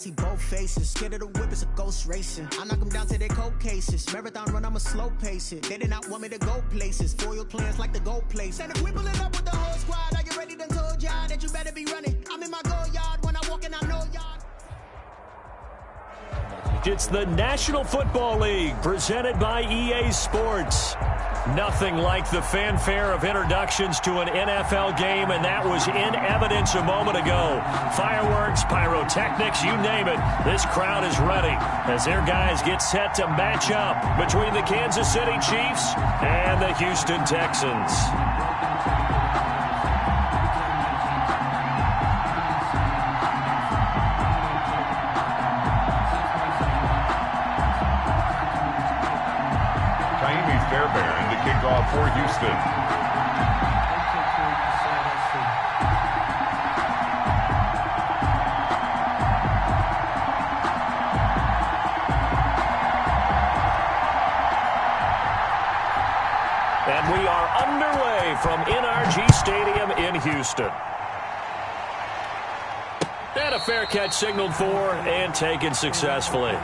See both faces, scared of the whip, it's a ghost racing. I knock them down to their cold cases. Marathon run, I'ma slow pace it. They did not want me to go places. Foil plans like the gold place. And if we pulling up with the whole squad, I get ready to told y'all that you better be running. I'm in my go yard when I walk in, I know y'all. It's the National Football League presented by EA Sports. Nothing like the fanfare of introductions to an NFL game, and that was in evidence a moment ago. Fireworks, pyrotechnics, you name it. This crowd is ready as their guys get set to match up between the Kansas City Chiefs and the Houston Texans. Kickoff for Houston. And we are underway from NRG Stadium in Houston. And a fair catch signaled for and taken successfully.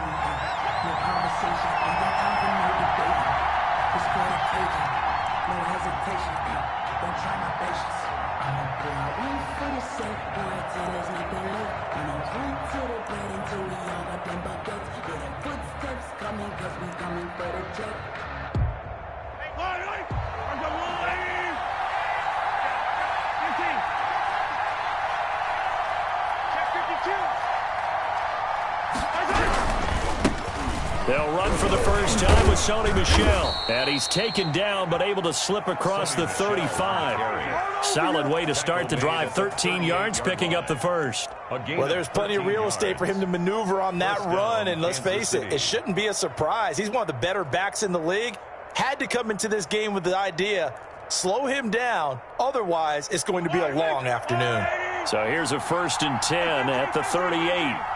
They'll run for the first time with Sony Michel. And he's taken down but able to slip across the 35. Solid way to start the drive. 13 yards, picking up the first. Well, there's plenty of real estate for him to maneuver on that run. And let's face it, it shouldn't be a surprise. He's one of the better backs in the league. Had to come into this game with the idea, slow him down. Otherwise, it's going to be a long afternoon. So here's a 1st and 10 at the 38.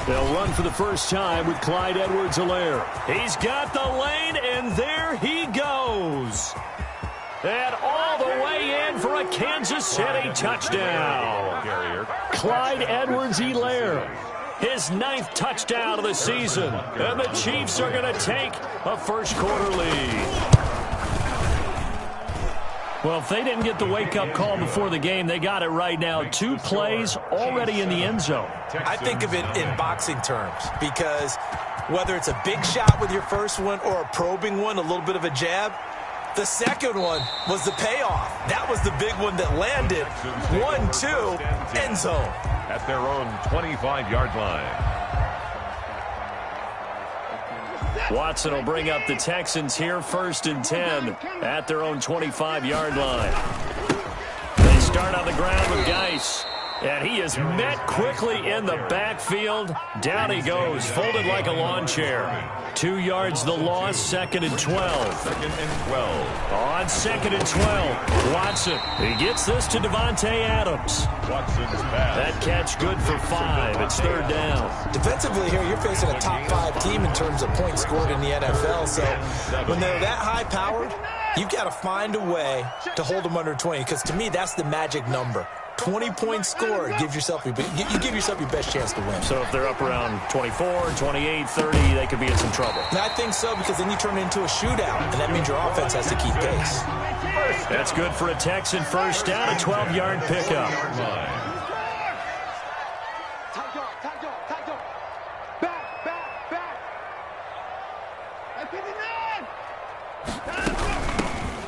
They'll run for the first time with Clyde Edwards-Helaire. He's got the lane, and there he goes. And all the way in for a Kansas City touchdown. Clyde Edwards-Helaire, his 9th touchdown of the season. And the Chiefs are going to take a first-quarter lead. Well, if they didn't get the wake-up call before the game, they got it right now. 2 plays already in the end zone. I think of it in boxing terms because whether it's a big shot with your first one or a probing one, a little bit of a jab, the second one was the payoff. That was the big one that landed. 1-2, end zone. At their own 25-yard line. Watson will bring up the Texans here, 1st and 10 at their own 25-yard line. They start on the ground with Geis, and he is met quickly in the backfield. Down he goes, folded like a lawn chair. 2 yards the loss, 2nd and 12. 2nd and 12. On 2nd and 12, Watson. He gets this to Devontae Adams. Watson's pass. That catch good for 5. It's 3rd down. Defensively here, you're facing a top 5 team in terms of points scored in the NFL. So when they're that high-powered, you've got to find a way to hold them under 20. Because to me, that's the magic number. 20 points scored, you give yourself your best chance to win. So if they're up around 24, 28, 30, they could be in some trouble. And I think so, because then you turn it into a shootout, and that means your offense has to keep pace. That's good for a Texan first down, a 12-yard pickup.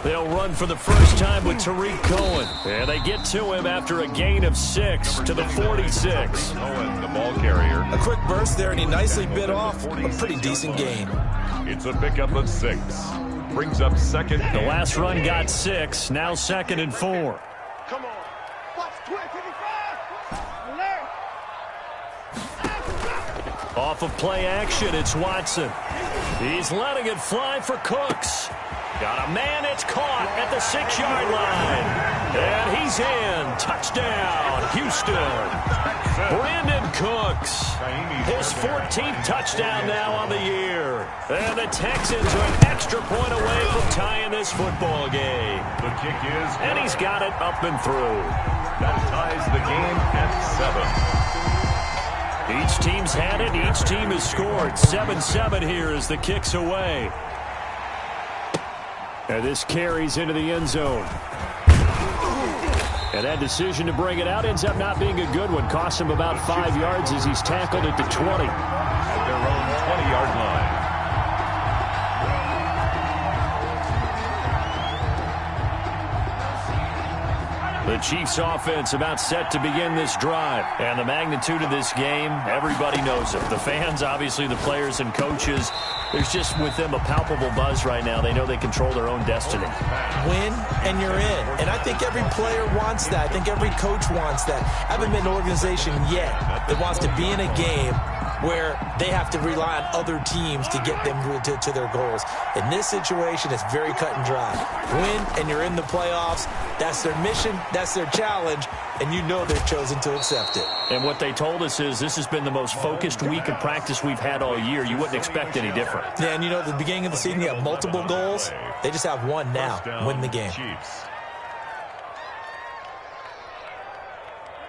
They'll run for the first time with Tariq Cohen. And they get to him after a gain of 6 to the 46. Cohen, the ball carrier. A quick burst there, and he nicely bit off a pretty decent gain. It's a pickup of 6. Brings up 2nd. The last run got 6. Now 2nd and 4. Come on. Watch 25. Off of play action, it's Watson. He's letting it fly for Cooks. Got a man, it's caught at the 6-yard line. And he's in. Touchdown, Houston. Brandon Cooks. His 14th touchdown now on the year. And the Texans are an extra point away from tying this football game. The kick is... And he's got it up and through. That ties the game at 7. Each team's had it. Each team has scored. 7-7 here as the kick's away. And this carries into the end zone. And that decision to bring it out ends up not being a good one. Costs him about 5 yards as he's tackled at the 20. At their own 20-yard line. The Chiefs offense about set to begin this drive. And the magnitude of this game, everybody knows it. The fans, obviously the players and coaches, there's just with them a palpable buzz right now. They know they control their own destiny. Win and you're in. And I think every player wants that. I think every coach wants that. I haven't been an organization yet that wants to be in a game where they have to rely on other teams to get them to their goals. In this situation, it's very cut and dry. Win, and you're in the playoffs. That's their mission. That's their challenge. And you know they've chosen to accept it. And what they told us is this has been the most focused week of practice we've had all year. You wouldn't expect any different. Yeah, and you know, at the beginning of the season, you have multiple goals. They just have one now. Win the game.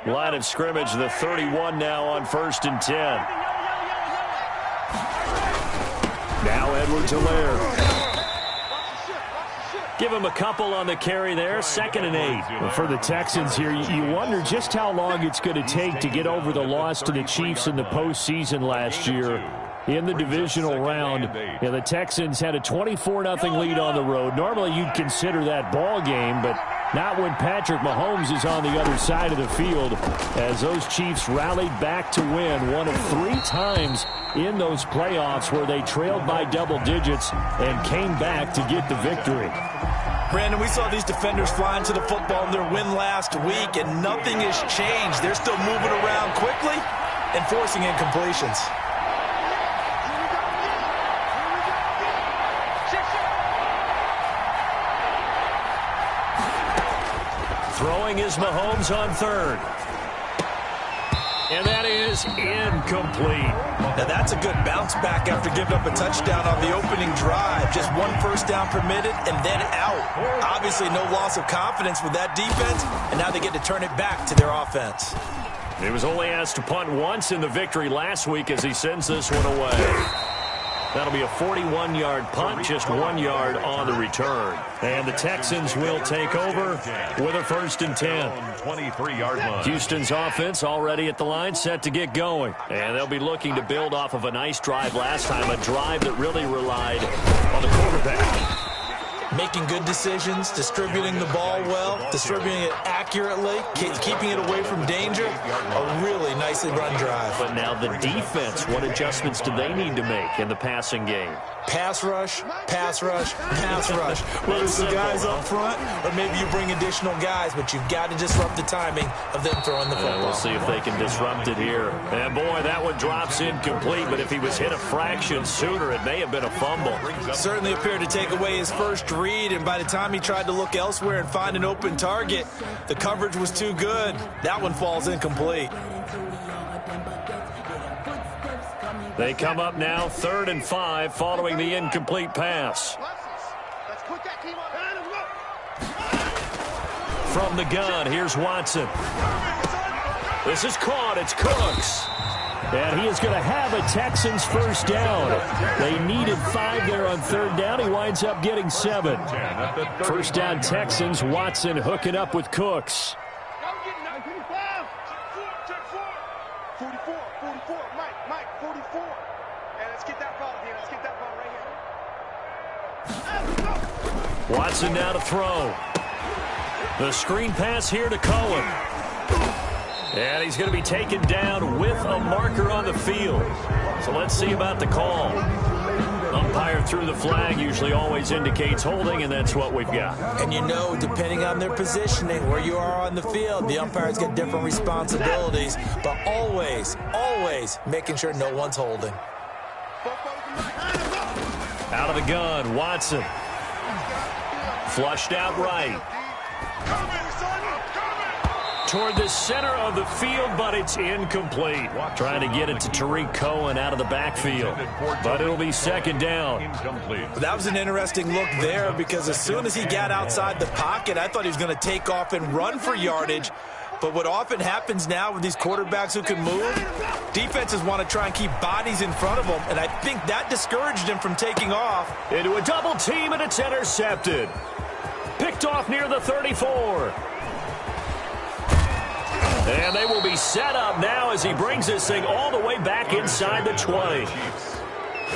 Line of scrimmage, the 31 now on 1st and 10. Now Edwards-Helaire. Give him a couple on the carry there. 2nd and 8. Well, for the Texans here, you wonder just how long it's going to take to get over the loss to the Chiefs in the postseason last year in the divisional round. Yeah, the Texans had a 24-0 lead on the road. Normally you'd consider that ball game, but not when Patrick Mahomes is on the other side of the field, as those Chiefs rallied back to win one of 3 times in those playoffs where they trailed by double digits and came back to get the victory. Brandon, we saw these defenders flying to the football in their win last week, and nothing has changed. They're still moving around quickly and forcing incompletions. Throwing is Mahomes on 3rd. And that is incomplete. Now that's a good bounce back after giving up a touchdown on the opening drive. Just 1 first down permitted and then out. Obviously no loss of confidence with that defense, and now they get to turn it back to their offense. He was only asked to punt once in the victory last week as he sends this one away. That'll be a 41-yard punt, just 1 yard on the return. And the Texans will take over with a 1st and 10. 23-yard line. Houston's offense already at the line, set to get going. And they'll be looking to build off of a nice drive last time, a drive that really relied on the quarterback. Making good decisions, distributing the ball well, distributing it accurately, keeping it away from danger. A really nicely run drive. But now the defense, what adjustments do they need to make in the passing game? Pass rush, pass rush, pass rush. Whether it's the guys up front or maybe you bring additional guys, but you've got to disrupt the timing of them throwing the football. We'll see if they can disrupt it here. And boy, that one drops incomplete, but if he was hit a fraction sooner, it may have been a fumble. Certainly appeared to take away his first read, and by the time he tried to look elsewhere and find an open target, the coverage was too good. That one falls incomplete. They come up now 3rd and 5 following the incomplete pass. From the gun, here's Watson. This is caught. It's Cooks. And he is going to have a Texans first down. They needed 5 there on 3rd down. He winds up getting 7. First down Texans. Watson hooking up with Cooks. 44, Mike, 44. And let's get that ball here. Let's get that ball right here. Watson now to throw. The screen pass here to Cohen. And he's going to be taken down with a marker on the field. So let's see about the call. Umpire threw the flag, usually always indicates holding, and that's what we've got. And you know, depending on their positioning, where you are on the field, the umpires get different responsibilities, but always making sure no one's holding. Out of the gun, Watson. Flushed out right. Toward the center of the field, but it's incomplete. Trying to get it to Tariq Cohen out of the backfield. But it'll be 2nd down. That was an interesting look there, because as soon as he got outside the pocket, I thought he was going to take off and run for yardage. But what often happens now with these quarterbacks who can move, defenses want to try and keep bodies in front of them, and I think that discouraged him from taking off. Into a double team, and it's intercepted. Picked off near the 34. And they will be set up now as he brings this thing all the way back inside the 20.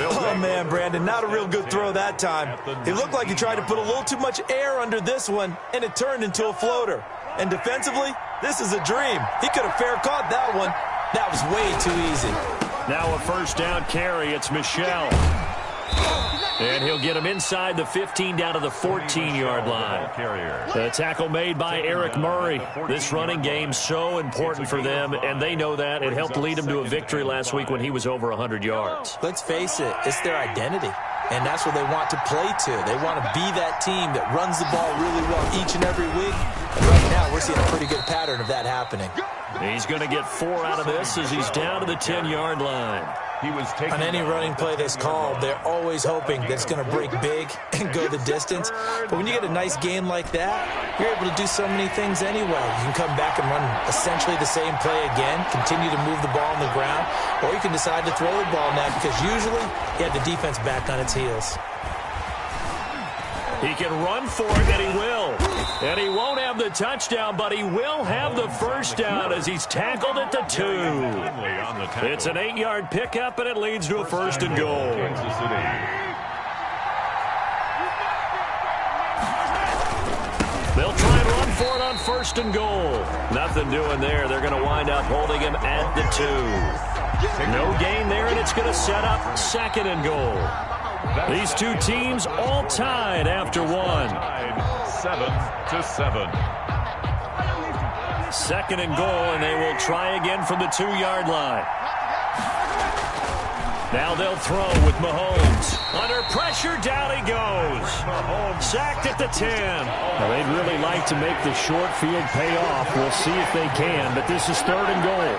Oh, man, Brandon, not a real good throw that time. It looked like he tried to put a little too much air under this one, and it turned into a floater. And defensively, this is a dream. He could have fair caught that one. That was way too easy. Now a first down carry. It's Michel. And he'll get him inside the 15 down to the 14-yard line. The tackle made by Eric Murray. This running game so important for them, and they know that. It helped lead them to a victory last week when he was over 100 yards. Let's face it, it's their identity. And that's what they want to play to. They want to be that team that runs the ball really well each and every week. And right now, we're seeing a pretty good pattern of that happening. He's going to get 4 out of this as he's down to the 10-yard line. On any running play that's called, they're always hoping that it's going to break big and go the distance. But when you get a nice gain like that, you're able to do so many things anyway. You can come back and run essentially the same play again, continue to move the ball on the ground, or you can decide to throw the ball now because usually you have the defense back on its heels. He can run for it, and he will. And he won't have the touchdown, but he will have the first down as he's tackled at the 2. It's an 8-yard pickup, and it leads to a first and goal. They'll try and run for it on first and goal. Nothing doing there. They're going to wind up holding him at the 2. No gain there, and it's going to set up second and goal. These two teams all tied after 1. 7-7. Second and goal, and they will try again from the 2-yard line. Now they'll throw with Mahomes. Under pressure, down he goes. Sacked at the 10. Now, they'd really like to make the short field pay off. We'll see if they can, but this is third and goal.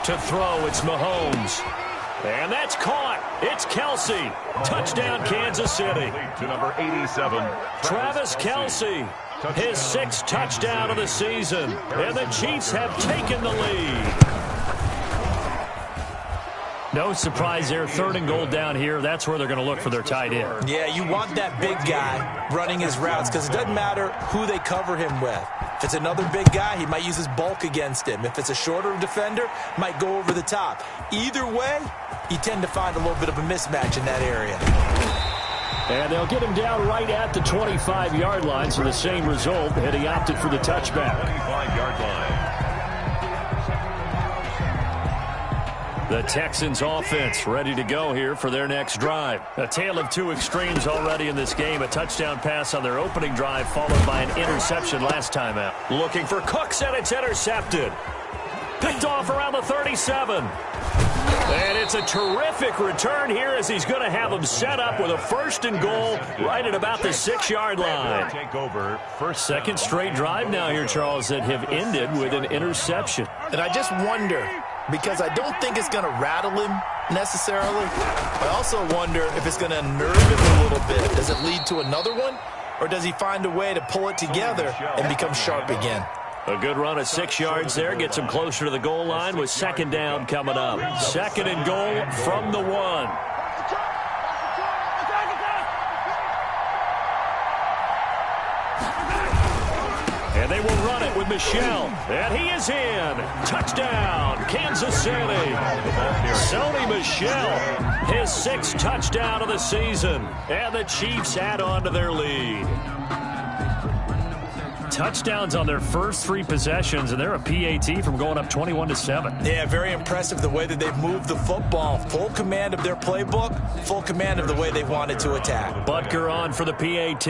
To throw, it's Mahomes. And that's caught. It's Kelsey. Touchdown, Kansas City. To number 87, Travis Kelsey. His 6th touchdown of the season. And the Chiefs have taken the lead. No surprise there. Third and goal down here. That's where they're going to look for their tight end. Yeah, you want that big guy running his routes because it doesn't matter who they cover him with. If it's another big guy, he might use his bulk against him. If it's a shorter defender, might go over the top. Either way, you tend to find a little bit of a mismatch in that area. And they'll get him down right at the 25-yard line, so the same result, and he opted for the touchback. 25-yard line. The Texans offense ready to go here for their next drive. A tale of two extremes already in this game. A touchdown pass on their opening drive followed by an interception last time out. Looking for Cooks, and it's intercepted. Picked off around the 37. And it's a terrific return here as he's going to have them set up with a first and goal right at about the 6-yard line. Take over first. Second straight drive now here, Charles, that have ended with an interception. And I just wonder, because I don't think it's going to rattle him necessarily. I also wonder if it's going to unnerve him a little bit. Does it lead to another one? Or does he find a way to pull it together and become sharp again? A good run of 6 yards there gets him closer to the goal line with second down coming up. Second and goal from the 1. And they will run it with Michel. And he is in. Touchdown, Kansas City. Sony Michel, his 6th touchdown of the season. And the Chiefs add on to their lead. Touchdowns on their first 3 possessions, and they're a PAT from going up 21-7. Yeah, very impressive the way that they've moved the football. Full command of their playbook, full command of the way they wanted to attack. Butker on for the PAT.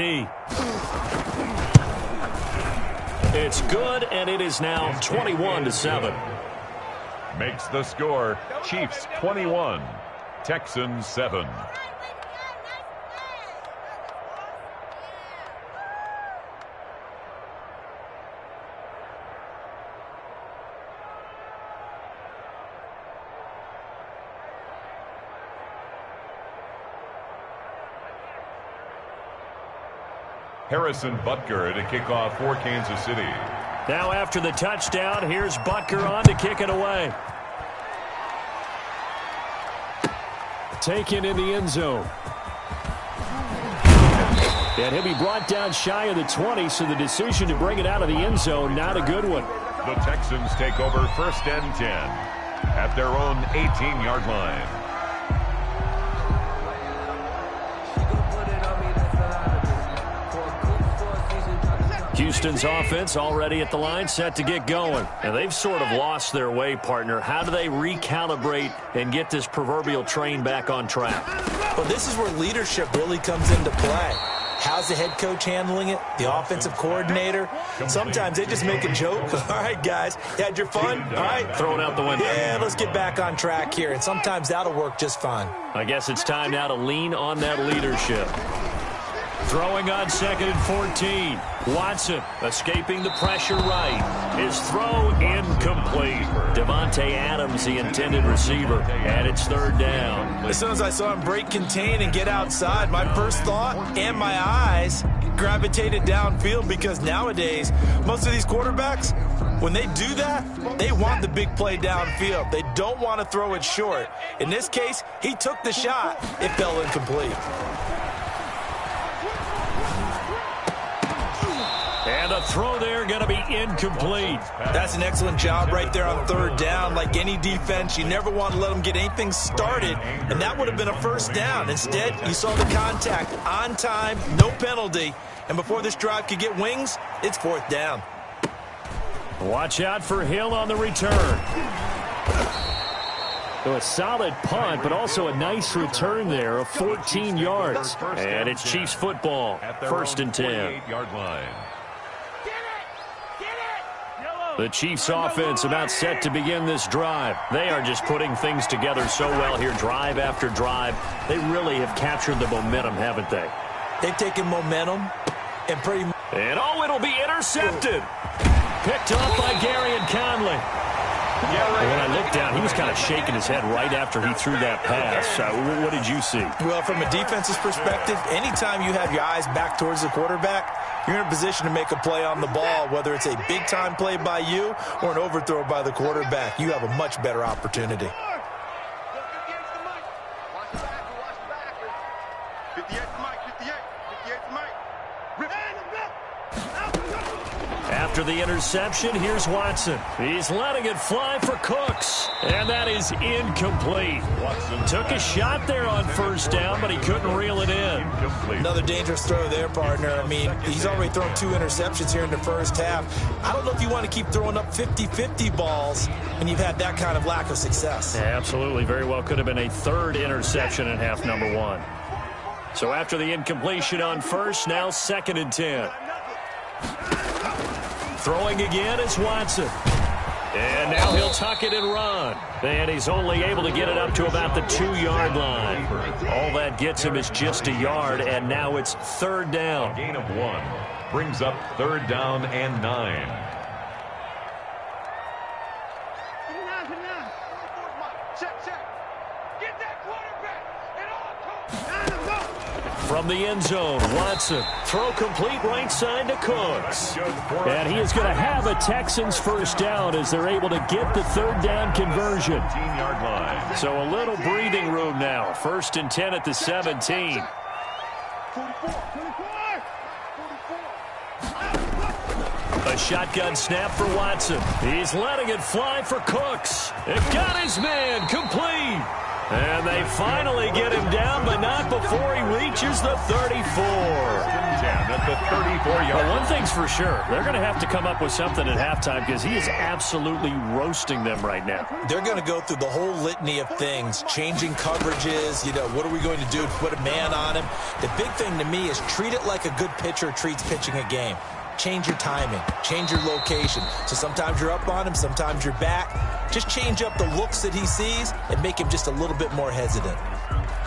It's good, and it is now 21-7. Makes the score Chiefs 21, Texans 7. Harrison Butker to kick off for Kansas City. Now after the touchdown, here's Butker on to kick it away. Taken in the end zone. And he'll be brought down shy of the 20, so the decision to bring it out of the end zone, not a good one. The Texans take over 1st and 10 at their own 18-yard line. Houston's offense already at the line, set to get going. And they've sort of lost their way, partner. How do they recalibrate and get this proverbial train back on track? Well, this is where leadership really comes into play. How's the head coach handling it? The offensive coordinator? Sometimes they just make a joke. All right, guys, you had your fun? All right. Throw it out the window. Yeah, let's get back on track here. And sometimes that'll work just fine. I guess it's time now to lean on that leadership. Throwing on 2nd and 14. Watson escaping the pressure right. His throw incomplete. Devontae Adams, the intended receiver, and it's 3rd down. As soon as I saw him break contain and get outside, my first thought and my eyes gravitated downfield, because nowadays, most of these quarterbacks, when they do that, they want the big play downfield. They don't want to throw it short. In this case, he took the shot. It fell incomplete. And a throw there going to be incomplete. That's an excellent job right there on 3rd down. Like any defense, you never want to let them get anything started, and that would have been a 1st down. Instead, you saw the contact on time, no penalty, and before this drive could get wings, it's 4th down. Watch out for Hill on the return. So a solid punt, but also a nice return there of 14 yards. And it's Chiefs football, 1st and 10. The Chiefs offense about set to begin this drive. They are just putting things together so well here, drive after drive. They really have captured the momentum, haven't they? They've taken momentum and pretty much. And it'll be intercepted. Picked up by Gary and Conley. And when I looked down, he was kind of shaking his head right after he threw that pass. What did you see? Well, from a defense's perspective, anytime you have your eyes back towards the quarterback, you're in a position to make a play on the ball, whether it's a big-time play by you or an overthrow by the quarterback. You have a much better opportunity. After the interception, here's Watson. He's letting it fly for Cooks. And that is incomplete. Watson took a shot there on 1st down, but he couldn't reel it in. Another dangerous throw there, partner. I mean, he's already thrown 2 interceptions here in the 1st half. I don't know if you want to keep throwing up 50-50 balls when you've had that kind of lack of success. Yeah, absolutely. Very well could have been a 3rd interception in half number 1. So after the incompletion on 1st, now 2nd and 10. Throwing again is Watson. And now he'll tuck it and run. And he's only able to get it up to about the 2-yard line. All that gets him is just a yard, and now it's 3rd down. A gain of 1 brings up 3rd down and 9. From the end zone, Watson. Throw complete right side to Cooks. And he is going to have a Texans 1st down as they're able to get the 3rd down conversion. 15-yard line. So a little breathing room now. 1st and 10 at the 17. A shotgun snap for Watson. He's letting it fly for Cooks. It got his man complete. And they finally get him down, but not before he reaches the 34. At the 34-yard line. One thing's for sure. They're going to have to come up with something at halftime because he is absolutely roasting them right now. They're going to go through the whole litany of things, changing coverages, what are we going to do to put a man on him? The big thing to me is treat it like a good pitcher treats pitching a game. Change your timing, change your location. So sometimes you're up on him, sometimes you're back. Just change up the looks that he sees and make him just a little bit more hesitant.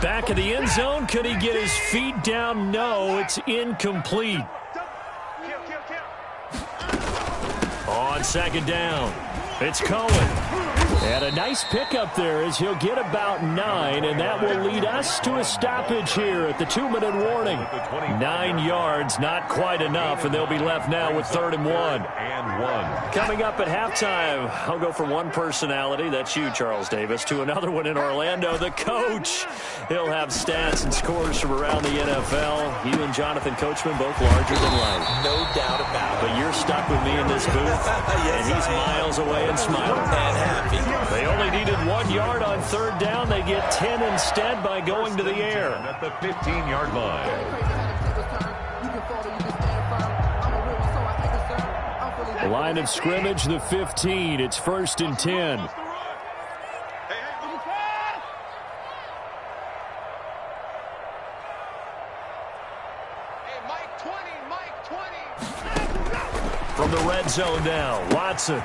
Back in the end zone, could he get his feet down? No, it's incomplete. On 2nd down. It's Cohen. And a nice pickup there as he'll get about 9, and that will lead us to a stoppage here at the 2-minute warning. 9 yards, not quite enough, and they'll be left now with 3rd and 1. Coming up at halftime, I'll go from one personality, that's you, Charles Davis, to another one in Orlando, the coach. He'll have stats and scores from around the NFL. You and Jonathan Coachman both larger than life. No doubt about it. But you're stuck with me in this booth, yes, and he's miles away and smiling. And happy. They only needed 1 yard on 3rd down. They get 10 instead by going to the air. At the 15-yard line. The line of scrimmage, the 15. It's 1st and 10. From the red zone now, Watson.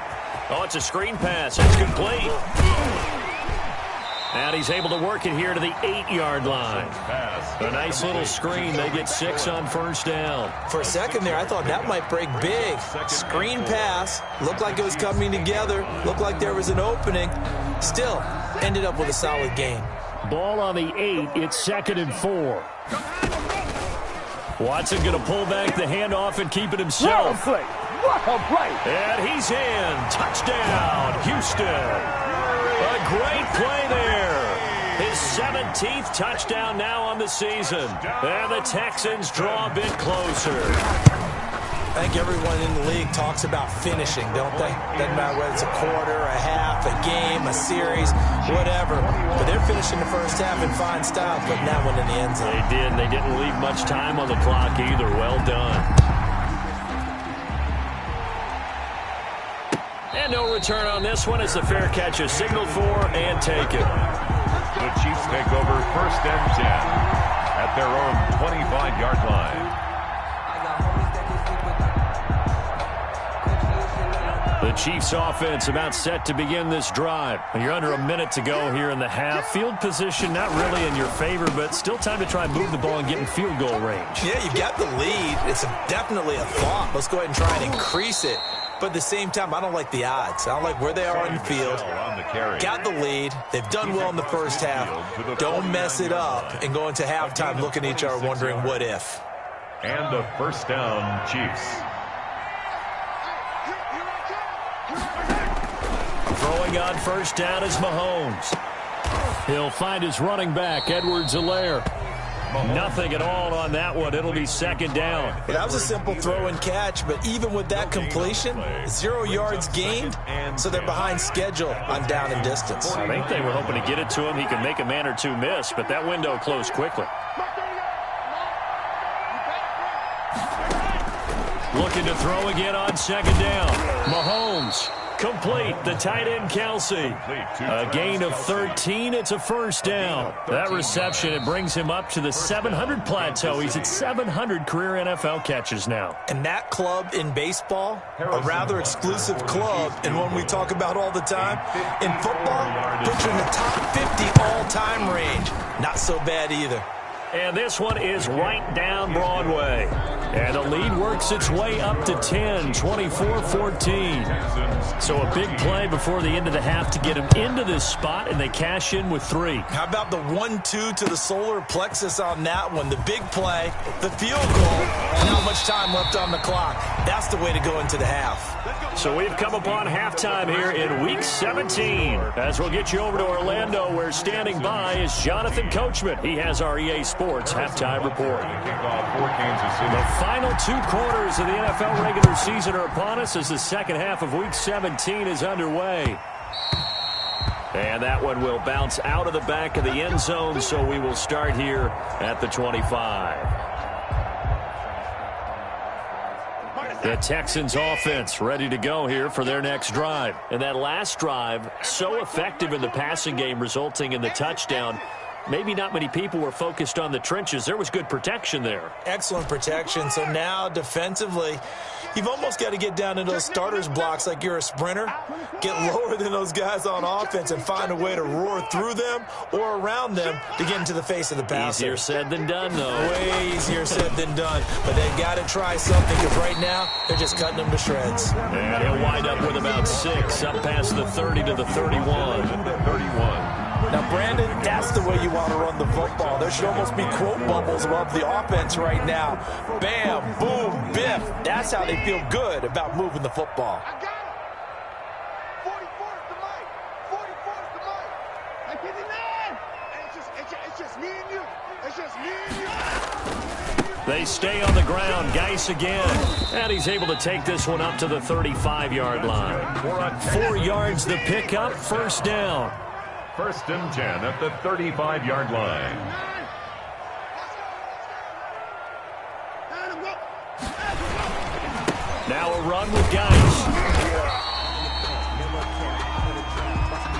Oh, it's a screen pass. It's complete. And he's able to work it here to the 8-yard line. A nice little screen. They get 6 on 1st down. For a second there, I thought that might break big. Screen pass. Looked like it was coming together. Looked like there was an opening. Still, ended up with a solid gain. Ball on the 8. It's 2nd and 4. Watson going to pull back the handoff and keep it himself. And he's in. Touchdown, Houston. A great play there. His 17th touchdown now on the season. And the Texans draw a bit closer. I think everyone in the league talks about finishing, don't they? Doesn't matter whether it's a quarter, a half, a game, a series, whatever. But they're finishing the first half in fine style, putting that one in the end zone. They did, and they didn't leave much time on the clock either. Well done. And no return on this one as the fair catch is signaled for and taken. The Chiefs take over 1st and 10 at their own 25-yard line. The Chiefs offense about set to begin this drive. You're under a minute to go here in the half. Field position not really in your favor, but still time to try and move the ball and get in field goal range. Yeah, you've got the lead. It's definitely a thought. Let's go ahead and try and increase it. But at the same time, I don't like the odds. I don't like where they are on the field. Got the lead. They've done well in the first half. Don't mess it up and go into halftime looking at each other wondering what if. And a 1st down, Chiefs. Throwing on 1st down is Mahomes. He'll find his running back, Edwards-Helaire. Nothing at all on that one. It'll be 2nd down. Well, that was a simple throw and catch, but even with that completion, 0 yards gained, so they're behind schedule on down and distance. I think they were hoping to get it to him. He could make a man or two miss, but that window closed quickly. Looking to throw again on 2nd down. Mahomes. Complete. The tight end, Kelsey. A gain of 13. It's a 1st down. That reception, it brings him up to the 700 plateau. He's at 700 career NFL catches now. And that club in baseball, a rather exclusive club, and one we talk about all the time. In football, puts you in the top 50 all-time range. Not so bad either. And this one is right down Broadway. And the lead works its way up to 10, 24-14. So a big play before the end of the half to get him into this spot, and they cash in with 3. How about the 1-2 to the solar plexus on that one? The big play, the field goal, and not much time left on the clock. That's the way to go into the half. So we've come upon halftime here in Week 17. As we'll get you over to Orlando, where standing by is Jonathan Coachman. He has our EA Sports halftime report. The final 2 quarters of the NFL regular season are upon us as the second half of Week 17 is underway. And that one will bounce out of the back of the end zone, so we will start here at the 25. The Texans offense ready to go here for their next drive. And that last drive, so effective in the passing game, resulting in the touchdown. Maybe not many people were focused on the trenches. There was good protection there. Excellent protection. So now defensively, you've almost got to get down into those starters blocks like you're a sprinter, get lower than those guys on offense and find a way to roar through them or around them to get into the face of the passer. Easier said than done, though. Way easier said than done. But they've got to try something because right now they're just cutting them to shreds. And he'll wind up with about 6 up past the 30 to the 31. Now, Brandon, that's the way you want to run the football. There should almost be quote bubbles above the offense right now. Bam, boom, biff. That's how they feel good about moving the football. I got it. 44 is the mic. 44 is the mic. Like 59. And it's just me and you. It's just me and you. They stay on the ground. Geis again. And he's able to take this one up to the 35-yard line. 4 yards the pickup, first down. 1st and 10 at the 35-yard line. Now a run with Geis.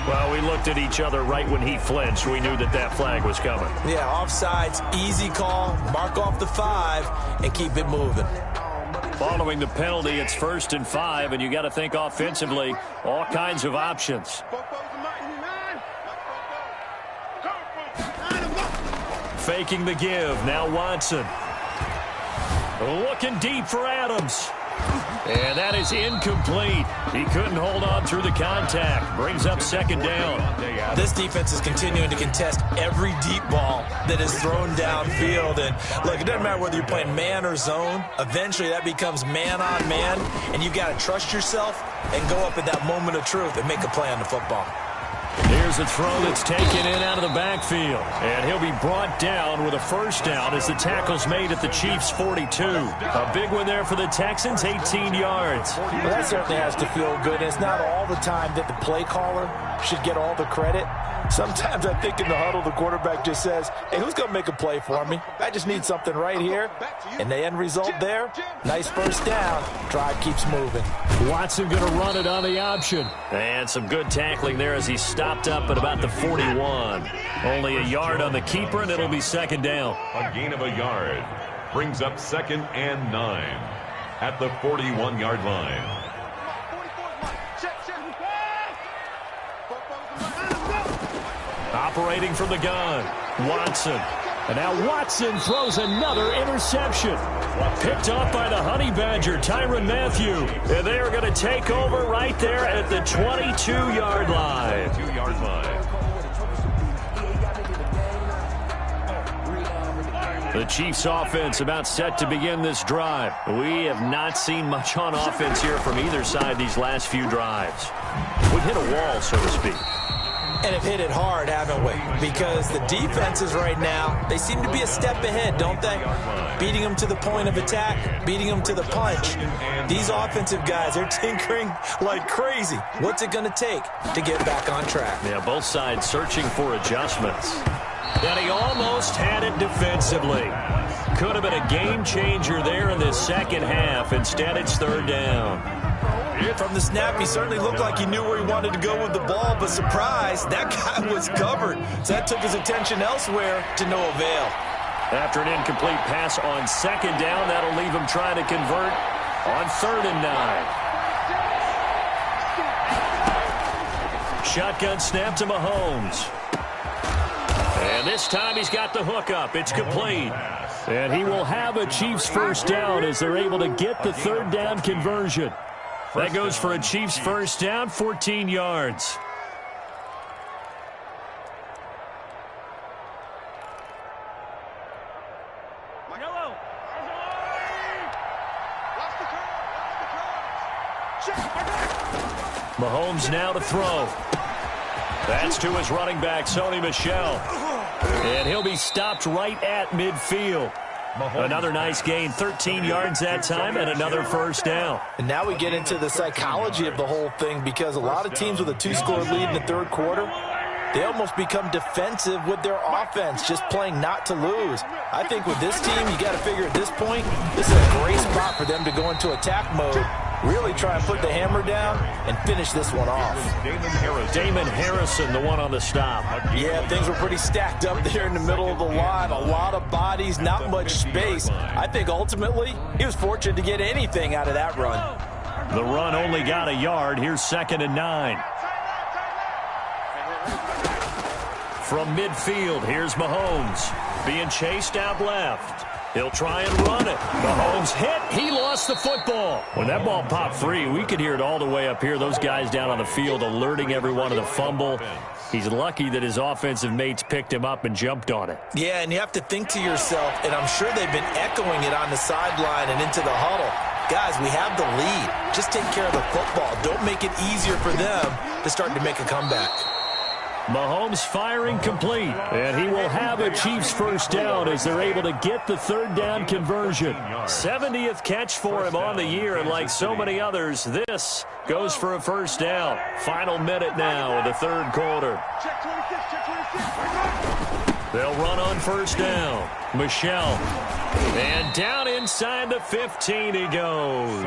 Well, we looked at each other right when he flinched. We knew that that flag was coming. Yeah, offsides, easy call. Mark off the 5 and keep it moving. Following the penalty, it's 1st and 5, and you got to think offensively, all kinds of options. Faking the give. Now Watson. Looking deep for Adams. And that is incomplete. He couldn't hold on through the contact. Brings up 2nd down. This defense is continuing to contest every deep ball that is thrown downfield. And look, it doesn't matter whether you're playing man or zone. Eventually that becomes man on man. And you got to trust yourself and go up at that moment of truth and make a play on the football. Here's a throw that's taken in out of the backfield. And he'll be brought down with a 1st down as the tackle's made at the Chiefs' 42. A big one there for the Texans, 18 yards. Well, that certainly has to feel good. And it's not all the time that the play caller should get all the credit. Sometimes I think in the huddle, the quarterback just says, hey, who's going to make a play for me? I just need something right here. And the end result there, nice 1st down. Drive keeps moving. Watson going to run it on the option. And some good tackling there as he stopped up at about the 41. Only a yard on the keeper, and it'll be 2nd down. A gain of a yard brings up 2nd and 9 at the 41-yard line. Operating from the gun, Watson. And now Watson throws another interception. Picked off by the Honey Badger, Tyrann Mathieu. And they are going to take over right there at the 22-yard line. 2-yard line. The Chiefs offense about set to begin this drive. We have not seen much on offense here from either side these last few drives. We've hit a wall, so to speak. And have hit it hard, haven't we? Because the defenses right now, they seem to be a step ahead, don't they? Beating them to the point of attack, beating them to the punch. These offensive guys, they're tinkering like crazy. What's it going to take to get back on track? Yeah, both sides searching for adjustments. And he almost had it defensively. Could have been a game changer there in the 2nd half. Instead, it's 3rd down. From the snap, he certainly looked like he knew where he wanted to go with the ball, but surprise, that guy was covered. So that took his attention elsewhere to no avail. After an incomplete pass on 2nd down, that'll leave him trying to convert on 3rd and 9. Shotgun snap to Mahomes. And this time he's got the hookup. It's complete. And he will have a Chiefs 1st down as they're able to get the 3rd down conversion. That goes for a Chiefs 1st down, 14 yards. Mahomes now to throw. That's to his running back, Sony Michel. And he'll be stopped right at midfield. Another nice gain, 13 yards that time, and another 1st down. And now we get into the psychology of the whole thing, because a lot of teams with a 2-score lead in the 3rd quarter, they almost become defensive with their offense, just playing not to lose. I think with this team, you got to figure at this point, this is a great spot for them to go into attack mode really try and put the hammer down and finish this one off. Damon Harrison, the one on the stop. Yeah, things were pretty stacked up there in the middle of the line. A lot of bodies, not much space. I think ultimately he was fortunate to get anything out of that run. The run only got a yard. Here's 2nd and 9. From midfield, here's Mahomes. Being chased out left. He'll try and run it. Mahomes hit. He lost the football. When that ball popped free, we could hear it all the way up here. Those guys down on the field alerting everyone of the fumble. He's lucky that his offensive mates picked him up and jumped on it. Yeah, and you have to think to yourself, and I'm sure they've been echoing it on the sideline and into the huddle. Guys, we have the lead. Just take care of the football. Don't make it easier for them to start to make a comeback. Mahomes firing complete, and he will have a Chiefs first down as they're able to get the 3rd down conversion. 70th catch for him on the year, and like so many others, this goes for a first down. Final minute now of the 3rd quarter. They'll run on first down. Michel. And down inside the 15 he goes.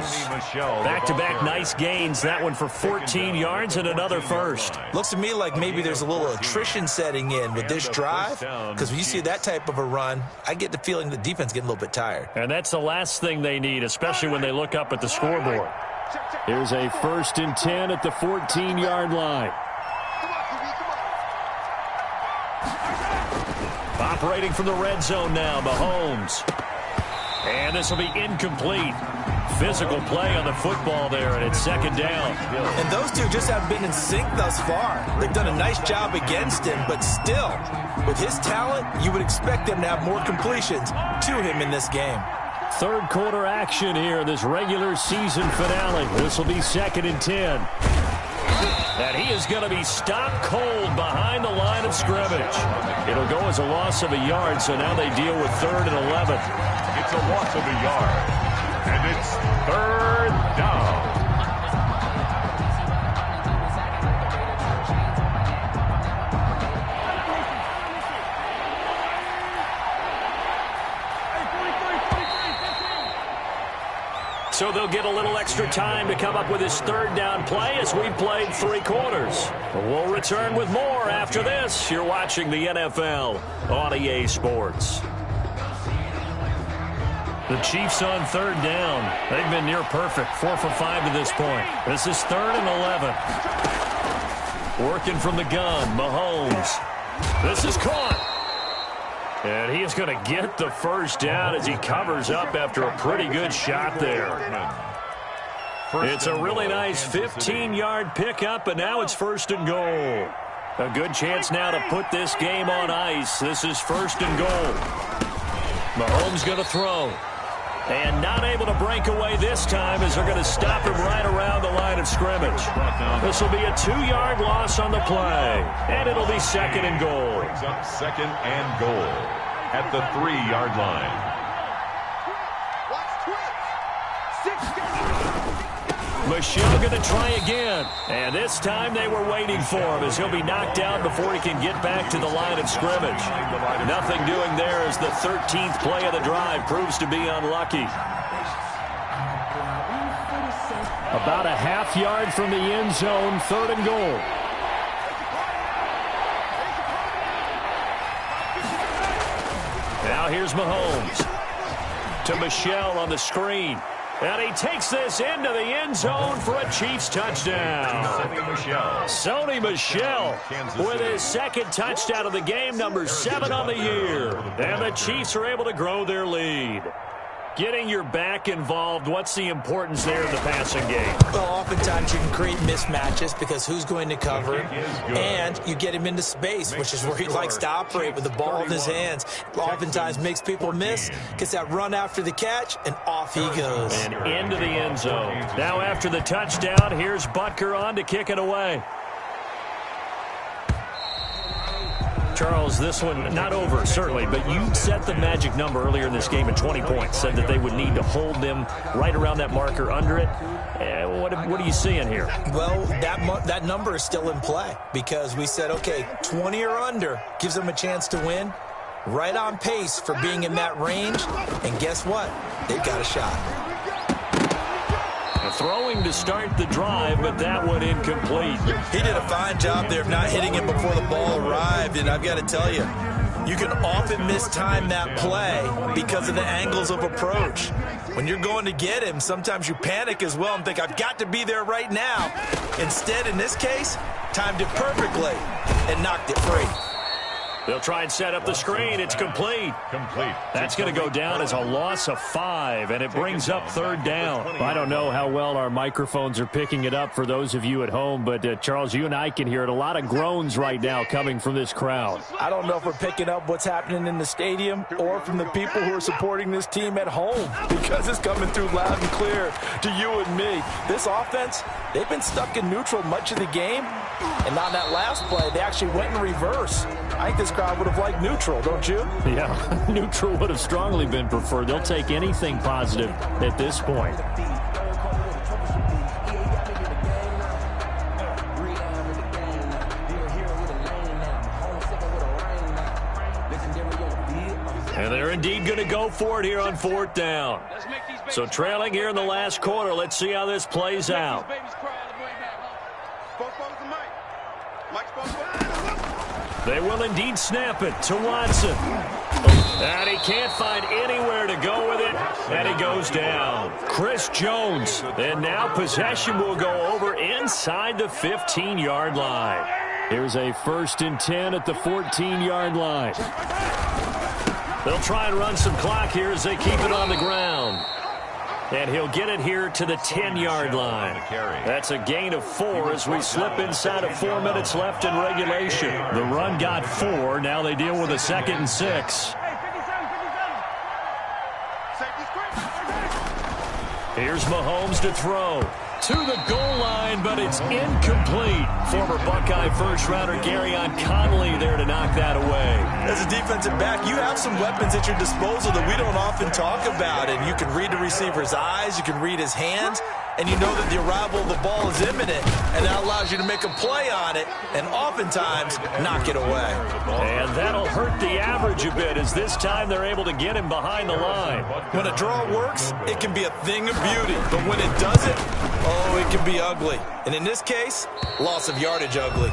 Back-to-back nice gains. That one for 14 yards and another first. Looks to me like maybe there's a little attrition setting in with this drive, because when you see that type of a run, I get the feeling the defense getting a little bit tired. And that's the last thing they need, especially when they look up at the scoreboard. Here's a 1st and 10 at the 14-yard line. Operating from the red zone now, Mahomes. And this will be incomplete. Physical play on the football there, and it's 2nd down. And those two just haven't been in sync thus far. They've done a nice job against him, but still, with his talent, you would expect them to have more completions to him in this game. 3rd quarter action here, this regular season finale. This will be 2nd and 10. And he is going to be stopped cold behind the line of scrimmage. It'll go as a loss of a yard, so now they deal with 3rd and 11. It's a loss of a yard, and it's 3rd down. So they'll get a little extra time to come up with his 3rd down play as we've played 3 quarters. We'll return with more after this. You're watching the NFL on EA Sports. The Chiefs on 3rd down. They've been near perfect, 4 for 5 to this point. This is 3rd and 11. Working from the gun, Mahomes. This is caught. And he is going to get the first down as he covers up after a pretty good shot there. It's a really nice 15-yard pickup, and now it's 1st and goal. A good chance now to put this game on ice. This is 1st and goal. Mahomes going to throw. And not able to break away this time as they're going to stop him right around the line of scrimmage. This will be a 2-yard loss on the play. And it'll be 2nd and goal. Brings up 2nd and goal at the 3-yard line. Michel going to try again. And this time they were waiting for him as he'll be knocked out before he can get back to the line of scrimmage. Nothing doing there as the 13th play of the drive proves to be unlucky. About a half yard from the end zone, 3rd and goal. Now here's Mahomes. To Michel on the screen. And he takes this into the end zone for a Chiefs touchdown. Sony Michel with his 2nd touchdown of the game, number 7 on the year. And the Chiefs are able to grow their lead. Getting your back involved, what's the importance there in the passing game? Well, oftentimes you can create mismatches because who's going to cover, and you get him into space, which is where he likes to operate with the ball in his hands. Oftentimes makes people miss, gets that run after the catch, and off he goes. And into the end zone. Now after the touchdown, here's Butker on to kick it away. Charles, this one not over, certainly, but you set the magic number earlier in this game at 20 points, said that they would need to hold them right around that marker under it. What are you seeing here? Well, that number is still in play because we said, okay, 20 or under gives them a chance to win. Right on pace for being in that range, and guess what? They've got a shot. Throwing to start the drive, but that one incomplete. He did a fine job there of not hitting him before the ball arrived, and I've got to tell you, you can often mistime that play because of the angles of approach. When you're going to get him, sometimes you panic as well and think, I've got to be there right now. Instead, in this case, timed it perfectly and knocked it free. They'll try and set up the screen. It's complete. That's going to go down as a loss of 5, and it brings up third down. I don't know how well our microphones are picking it up for those of you at home, but Charles, you and I can hear it. A lot of groans right now coming from this crowd. I don't know if we're picking up what's happening in the stadium or from the people who are supporting this team at home, because it's coming through loud and clear to you and me. This offense, they've been stuck in neutral much of the game, and on that last play, they actually went in reverse. I think this crowd would have liked neutral, don't you? Yeah, neutral would have strongly been preferred. They'll take anything positive at this point. And they're indeed going to go for it here on fourth down. So trailing here in the last quarter, let's see how this plays out. They will indeed snap it to Watson. And he can't find anywhere to go with it, and he goes down. Chris Jones. And now possession will go over inside the 15-yard line. Here's a 1st and 10 at the 14-yard line. They'll try and run some clock here as they keep it on the ground. And he'll get it here to the 10-yard line. That's a gain of 4 as we slip inside of 4 minutes left in regulation. The run got 4. Now they deal with a 2nd and 6. Here's Mahomes to throw. To the goal line, but it's incomplete. Former Buckeye first-rounder Garyon Conley there to knock that away. As a defensive back, you have some weapons at your disposal that we don't often talk about, and you can read the receiver's eyes, you can read his hands, and you know that the arrival of the ball is imminent, and that allows you to make a play on it and oftentimes knock it away. And that'll hurt the average a bit, as this time they're able to get him behind the line. When a draw works, it can be a thing of beauty, but when it doesn't, oh, it can be ugly. And in this case, loss of yardage ugly.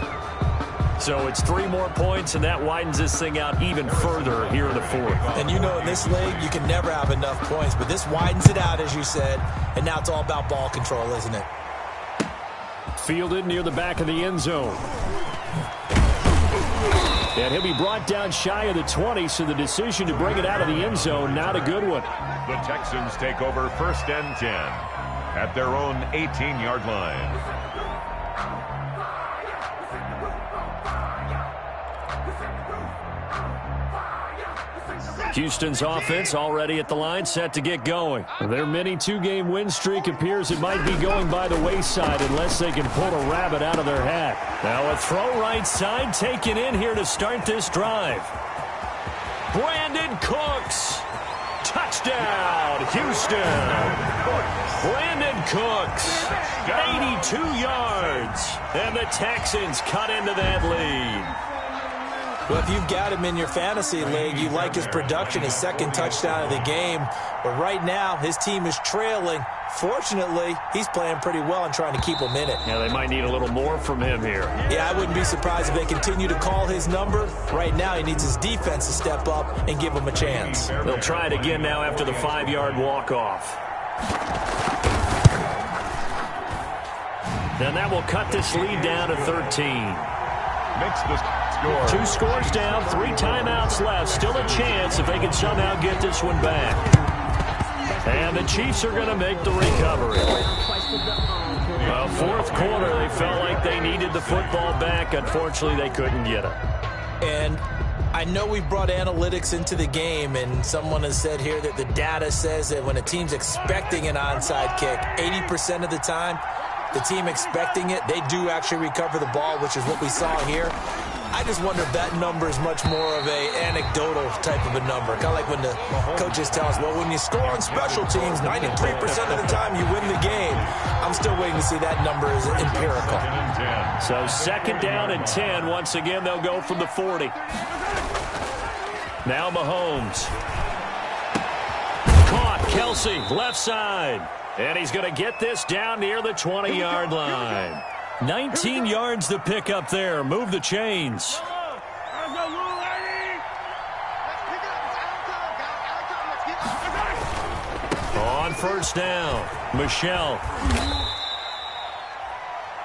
So it's 3 more points, and that widens this thing out even further here in the 4th. And you know in this league, you can never have enough points, but this widens it out, as you said, and now it's all about ball control, isn't it? Fielded near the back of the end zone. And he'll be brought down shy of the 20, so the decision to bring it out of the end zone, not a good one. The Texans take over 1st and 10 at their own 18-yard line. Houston's offense already at the line, set to get going. Their mini 2-game win streak appears it might be going by the wayside unless they can pull a rabbit out of their hat. Now a throw right side taken in here to start this drive. Brandon Cooks. Touchdown, Houston. Brandon Cooks, 82 yards. And the Texans cut into that lead. Well, if you've got him in your fantasy league, you like his production, his 2nd touchdown of the game. But right now, his team is trailing. Fortunately, he's playing pretty well and trying to keep them in it. Yeah, they might need a little more from him here. Yeah, I wouldn't be surprised if they continue to call his number. Right now, he needs his defense to step up and give him a chance. They'll try it again now after the 5-yard walk-off. And that will cut this lead down to 13. Makes the score. 2 scores down, 3 timeouts left. Still a chance if they can somehow get this one back. And the Chiefs are going to make the recovery. Well, 4th quarter, they felt like they needed the football back. Unfortunately, they couldn't get it. And I know we've brought analytics into the game, and someone has said here that the data says that when a team's expecting an onside kick, 80% of the time, the team expecting it, they do actually recover the ball, which is what we saw here. I just wonder if that number is much more of a anecdotal type of a number. Kind of like when the coaches tell us, well, when you score on special teams, 93% of the time you win the game. I'm still waiting to see that number is empirical. So 2nd down and 10. Once again, they'll go from the 40. Now Mahomes. Caught. Kelsey, left side. And he's going to get this down near the 20-yard line. 19 yards to pick up there. Move the chains. On first down, Michelle.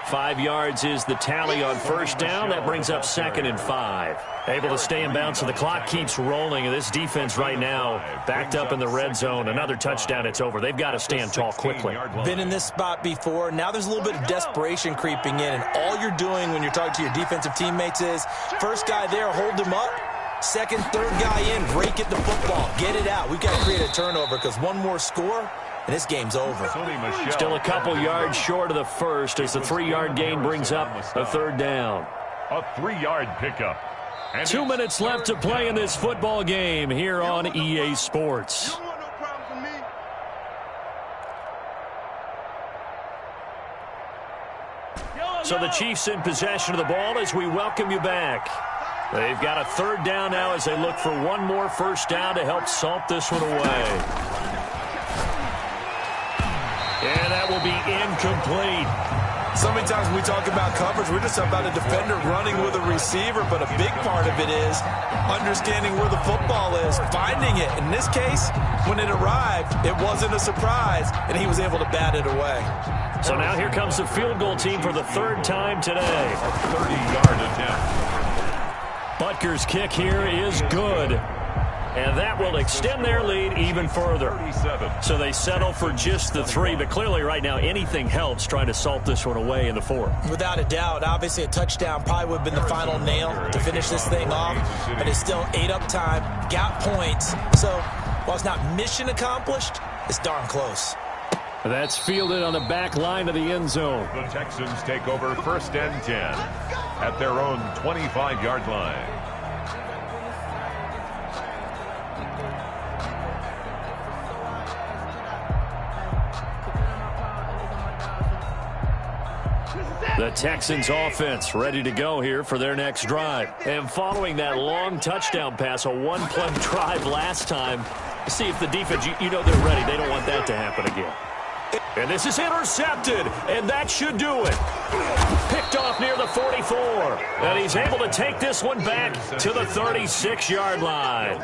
5 yards is the tally on first down. That brings up 2nd and 5. Able to stay in bounds, so the clock keeps rolling. And this defense right now backed up in the red zone. Another touchdown, it's over. They've got to stand tall quickly. Been in this spot before. Now there's a little bit of desperation creeping in. And all you're doing when you're talking to your defensive teammates is, first guy there, hold him up. Second, third guy in, break it the football. Get it out. We've got to create a turnover because one more score, and this game's over. Still a couple yards short of the first as the 3-yard gain brings up a third down. A 3-yard pickup. And 2 minutes left to play in this football game here on EA Sports. You don't want no problems with me. So the Chiefs in possession of the ball as we welcome you back. They've got a third down now as they look for one more first down to help salt this one away. And that will be incomplete. So many times when we talk about coverage, we're just about a defender running with a receiver, but a big part of it is understanding where the football is, finding it. In this case, when it arrived, it wasn't a surprise, and he was able to bat it away. So now here comes the field goal team for the third time today. a 30-yard attempt. Butker's kick here is good. And that will extend their lead even further. 37. So they settle for just the 3, but clearly right now anything helps trying to salt this one away in the 4th. Without a doubt, obviously a touchdown probably would have been the final nail to finish this thing off, but it's still 8 up time, got points. So while it's not mission accomplished, it's darn close. That's fielded on the back line of the end zone. The Texans take over 1st and 10 at their own 25-yard line. The Texans offense ready to go here for their next drive. And following that long touchdown pass, a one-play drive last time, see if the defense, you know they're ready. They don't want that to happen again. And this is intercepted, and that should do it. Picked off near the 44. And he's able to take this one back to the 36-yard line.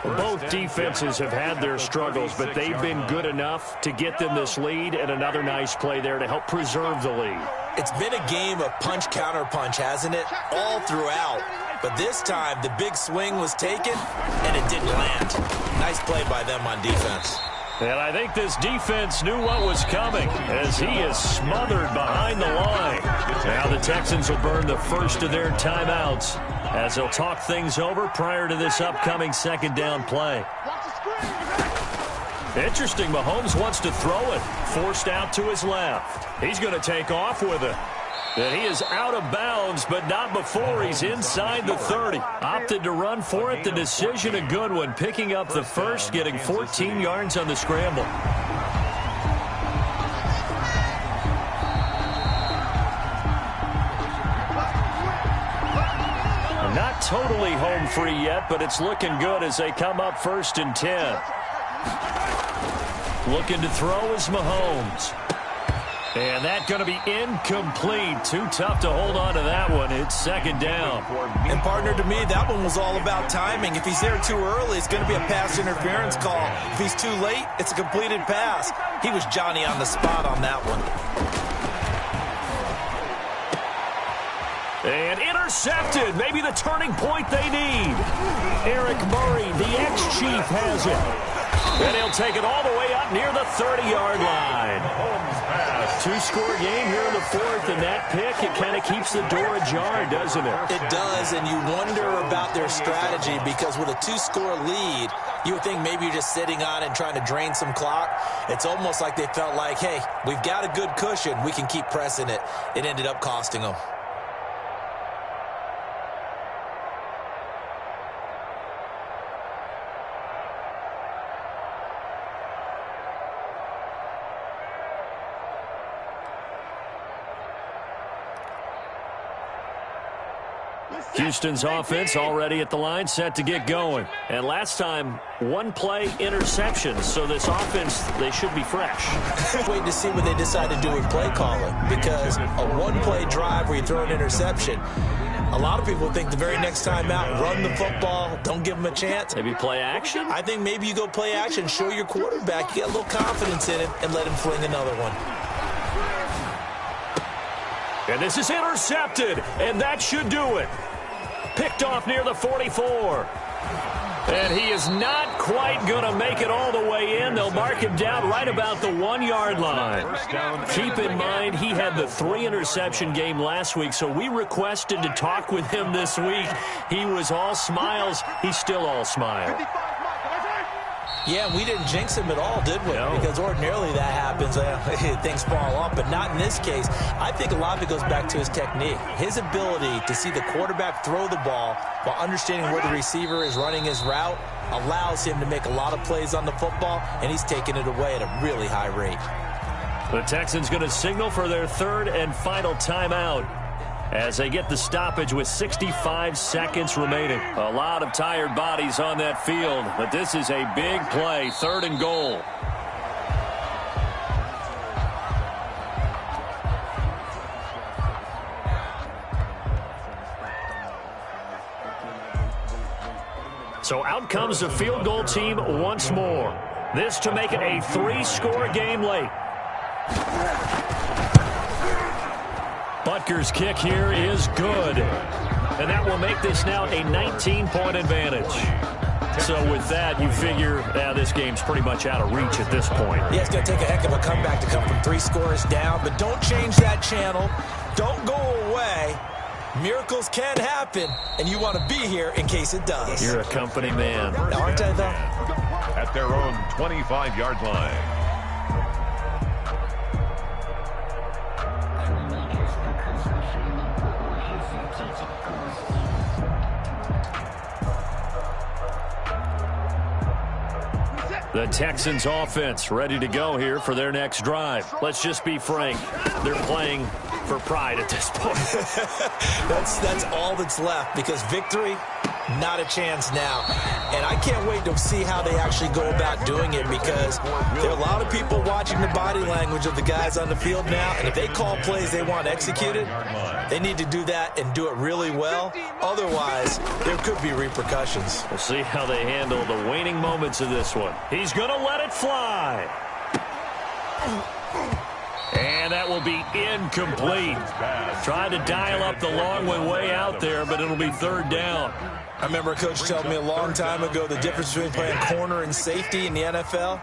Both defenses have had their struggles, but they've been good enough to get them this lead, and another nice play there to help preserve the lead. It's been a game of punch-counter-punch, hasn't it? All throughout. But this time, the big swing was taken, and it didn't land. Nice play by them on defense. And I think this defense knew what was coming as he is smothered behind the line. Now the Texans will burn the first of their timeouts as they'll talk things over prior to this upcoming second down play. Interesting, Mahomes wants to throw it. Forced out to his left. He's going to take off with it. And he is out of bounds, but not before he's inside the 30. Opted to run for it. The decision a good one. Picking up the first, getting 14 yards on the scramble. Not totally home free yet, but it's looking good as they come up 1st and 10. Looking to throw is Mahomes. And that's going to be incomplete. Too tough to hold on to that one. It's second down. And partner, to me, that one was all about timing. If he's there too early, it's going to be a pass interference call. If he's too late, it's a completed pass. He was Johnny on the spot on that one. And intercepted. Maybe the turning point they need. Eric Murray, the ex-Chief, has it. And he'll take it all the way up near the 30-yard line. Two-score game here in the 4th, and that pick, it kind of keeps the door ajar, doesn't it? It does, and you wonder about their strategy because with a 2-score lead, you would think maybe you're just sitting on it and trying to drain some clock. It's almost like they felt like, hey, we've got a good cushion. We can keep pressing it. It ended up costing them. Houston's offense already at the line, set to get going. And last time, one-play interceptions, so this offense, they should be fresh. Wait to see what they decide to do with play calling, because a one-play drive where you throw an interception, a lot of people think the very next time out, run the football, don't give them a chance. Maybe play action? I think maybe you go play action, show your quarterback, you get a little confidence in him, and let him fling another one. And this is intercepted, and that should do it. Picked off near the 44. And he is not quite going to make it all the way in. They'll mark him down right about the 1-yard line. Keep in mind, he had the 3-interception game last week, so we requested to talk with him this week. He was all smiles. He's still all smile. Yeah, we didn't jinx him at all, did we? No. Because ordinarily that happens. Things fall off, but not in this case. I think a lot of it goes back to his technique. His ability to see the quarterback throw the ball while understanding where the receiver is running his route allows him to make a lot of plays on the football, and he's taking it away at a really high rate. The Texans going to signal for their third and final timeout as they get the stoppage with 65 seconds remaining. A lot of tired bodies on that field, but this is a big play, 3rd and goal. So out comes the field goal team once more. This to make it a 3-score game late. Butker's kick here is good. And that will make this now a 19-point advantage. So with that, you figure this game's pretty much out of reach at this point. Yeah, it's going to take a heck of a comeback to come from 3 scores down, but don't change that channel. Don't go away. Miracles can happen, and you want to be here in case it does. You're a company man. Aren't I, though? At their own 25-yard line. The Texans offense ready to go here for their next drive. Let's just be frank. They're playing for pride at this point. That's all that's left, because victory, not a chance now. And I can't wait to see how they actually go about doing it, because there are a lot of people watching the body language of the guys on the field now, and if they call plays they want executed, they need to do that and do it really well. Otherwise, there could be repercussions. We'll see how they handle the waning moments of this one. He's going to let it fly. And that will be incomplete. Tried to dial up the long one way out there, but it'll be 3rd down. I remember a coach telling me a long time ago the difference between playing corner and safety in the NFL.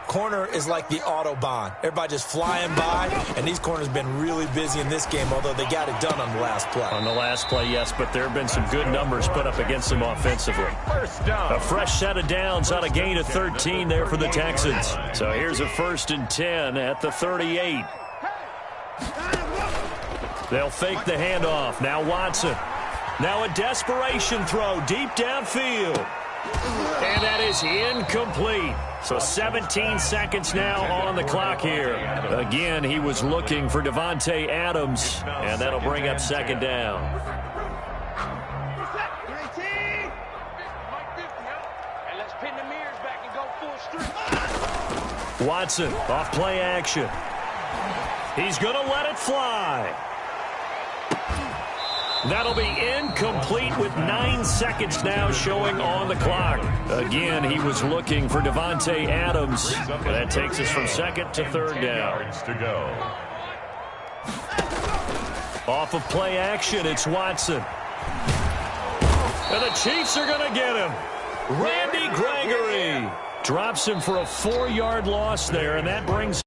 Corner is like the Autobahn. Everybody just flying by, and these corners have been really busy in this game, although they got it done on the last play. On the last play, yes, but there have been some good numbers put up against them offensively. A fresh set of downs on a gain of 13 there for the Texans. So here's a 1st and 10 at the 38. They'll fake the handoff. Now Watson. Now a desperation throw deep downfield. And that is incomplete. So 17 seconds now on the clock here. Again, he was looking for Davante Adams, and that'll bring up 2nd down. Watson off play action. He's going to let it fly. That'll be incomplete with 9 seconds now showing on the clock. Again, he was looking for Davante Adams. That takes us from 2nd to 3rd down. Off of play action, it's Watson. And the Chiefs are going to get him. Randy Gregory drops him for a 4-yard loss there, and that brings